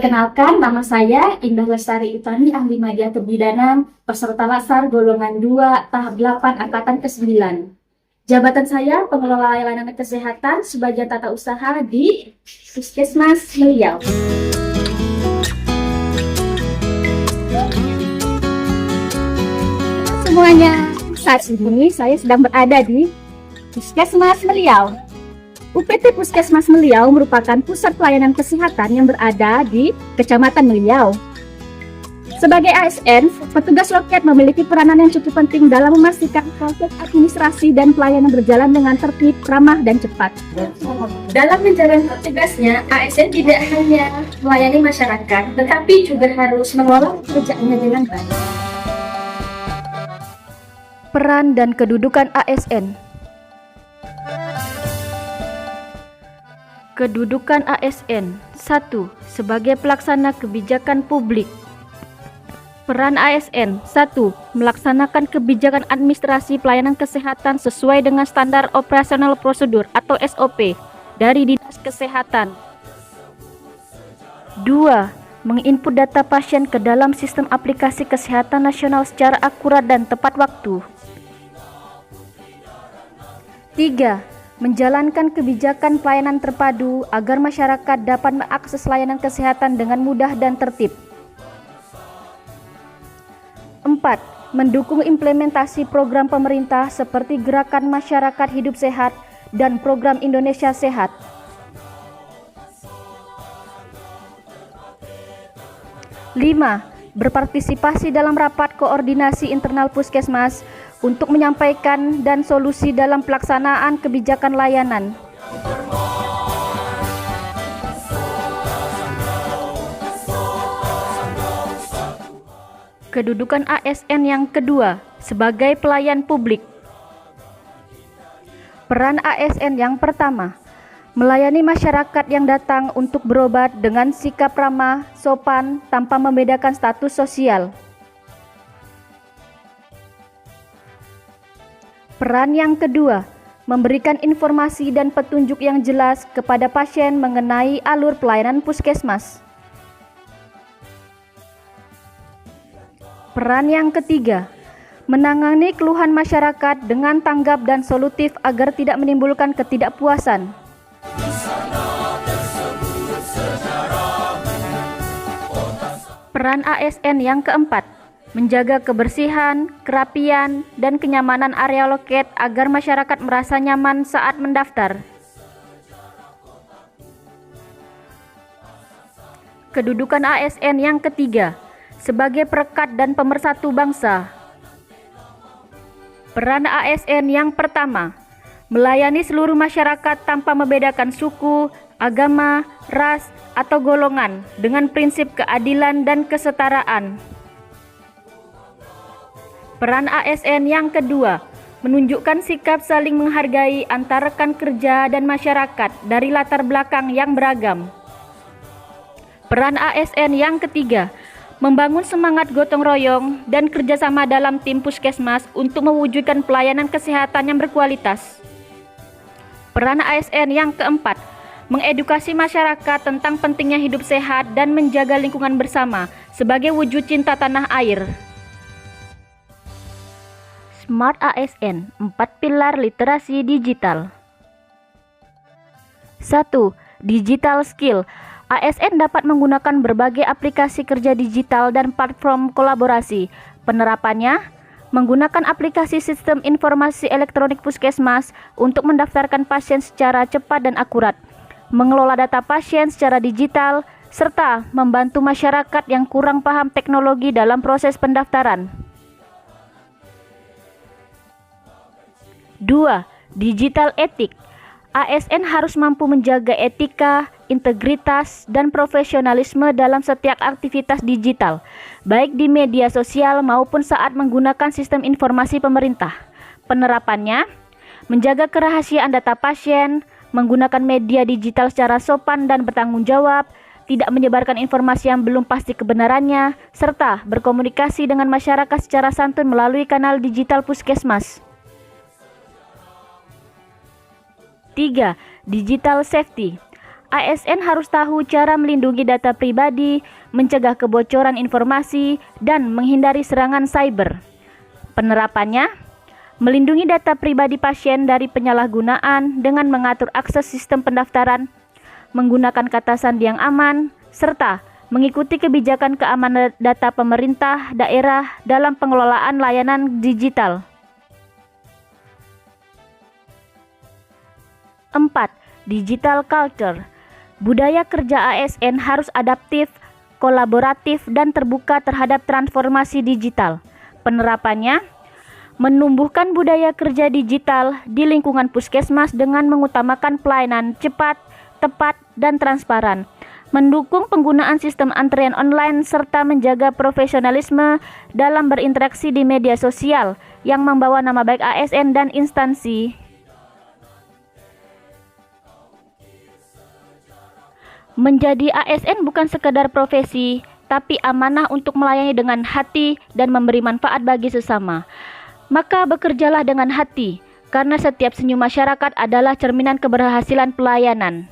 Perkenalkan, nama saya Indah Lestari Utami, ahli media kebidanan, peserta Latsar golongan 2, tahap 8, angkatan ke-9. Jabatan saya pengelola layanan kesehatan sebagai tata usaha di Puskesmas Meliau. Semuanya, saat ini saya sedang berada di Puskesmas Meliau. UPT Puskesmas Meliau merupakan pusat pelayanan kesehatan yang berada di Kecamatan Meliau. Sebagai ASN, petugas loket memiliki peranan yang cukup penting dalam memastikan proses administrasi dan pelayanan berjalan dengan tertib, ramah, dan cepat. Dalam menjalankan tugasnya, ASN tidak hanya melayani masyarakat, tetapi juga harus mengelola pekerjaannya dengan baik. Peran dan kedudukan ASN. Kedudukan ASN 1. Sebagai pelaksana kebijakan publik. Peran ASN 1. Melaksanakan kebijakan administrasi pelayanan kesehatan sesuai dengan standar operasional prosedur atau SOP dari Dinas Kesehatan. 2. Menginput data pasien ke dalam sistem aplikasi kesehatan nasional secara akurat dan tepat waktu. 3. Menjalankan kebijakan pelayanan terpadu agar masyarakat dapat mengakses layanan kesehatan dengan mudah dan tertib. 4. Mendukung implementasi program pemerintah seperti Gerakan Masyarakat Hidup Sehat dan Program Indonesia Sehat. 5. Berpartisipasi dalam rapat koordinasi internal Puskesmas untuk menyampaikan dan solusi dalam pelaksanaan kebijakan layanan. Kedudukan ASN yang kedua, sebagai pelayan publik. Peran ASN yang pertama, melayani masyarakat yang datang untuk berobat dengan sikap ramah, sopan, tanpa membedakan status sosial. Peran yang kedua, memberikan informasi dan petunjuk yang jelas kepada pasien mengenai alur pelayanan puskesmas. Peran yang ketiga, menangani keluhan masyarakat dengan tanggap dan solutif agar tidak menimbulkan ketidakpuasan. Peran ASN yang keempat, menjaga kebersihan, kerapian, dan kenyamanan area loket agar masyarakat merasa nyaman saat mendaftar. Kedudukan ASN yang ketiga, sebagai perekat dan pemersatu bangsa. Peran ASN yang pertama, melayani seluruh masyarakat tanpa membedakan suku, agama, ras, atau golongan dengan prinsip keadilan dan kesetaraan. Peran ASN yang kedua, menunjukkan sikap saling menghargai antar rekan kerja dan masyarakat dari latar belakang yang beragam. Peran ASN yang ketiga, membangun semangat gotong royong dan kerjasama dalam tim puskesmas untuk mewujudkan pelayanan kesehatan yang berkualitas. Peran ASN yang keempat, mengedukasi masyarakat tentang pentingnya hidup sehat dan menjaga lingkungan bersama sebagai wujud cinta tanah air. Smart ASN, 4 pilar literasi digital. 1. Digital skill. ASN dapat menggunakan berbagai aplikasi kerja digital dan platform kolaborasi. Penerapannya, menggunakan aplikasi sistem informasi elektronik puskesmas untuk mendaftarkan pasien secara cepat dan akurat, mengelola data pasien secara digital, serta membantu masyarakat yang kurang paham teknologi dalam proses pendaftaran. 2. Digital etik. ASN harus mampu menjaga etika, integritas, dan profesionalisme dalam setiap aktivitas digital, baik di media sosial maupun saat menggunakan sistem informasi pemerintah. Penerapannya, menjaga kerahasiaan data pasien, menggunakan media digital secara sopan dan bertanggung jawab, tidak menyebarkan informasi yang belum pasti kebenarannya, serta berkomunikasi dengan masyarakat secara santun melalui kanal digital puskesmas. 3. Digital safety. ASN harus tahu cara melindungi data pribadi, mencegah kebocoran informasi, dan menghindari serangan cyber. Penerapannya, melindungi data pribadi pasien dari penyalahgunaan dengan mengatur akses sistem pendaftaran, menggunakan kata sandi yang aman, serta mengikuti kebijakan keamanan data pemerintah daerah dalam pengelolaan layanan digital. 4. Digital culture. Budaya kerja ASN harus adaptif, kolaboratif, dan terbuka terhadap transformasi digital. Penerapannya, menumbuhkan budaya kerja digital di lingkungan puskesmas dengan mengutamakan pelayanan cepat, tepat, dan transparan, mendukung penggunaan sistem antrean online, serta menjaga profesionalisme dalam berinteraksi di media sosial yang membawa nama baik ASN dan instansi. Menjadi ASN bukan sekedar profesi, tapi amanah untuk melayani dengan hati dan memberi manfaat bagi sesama. Maka bekerjalah dengan hati, karena setiap senyum masyarakat adalah cerminan keberhasilan pelayanan.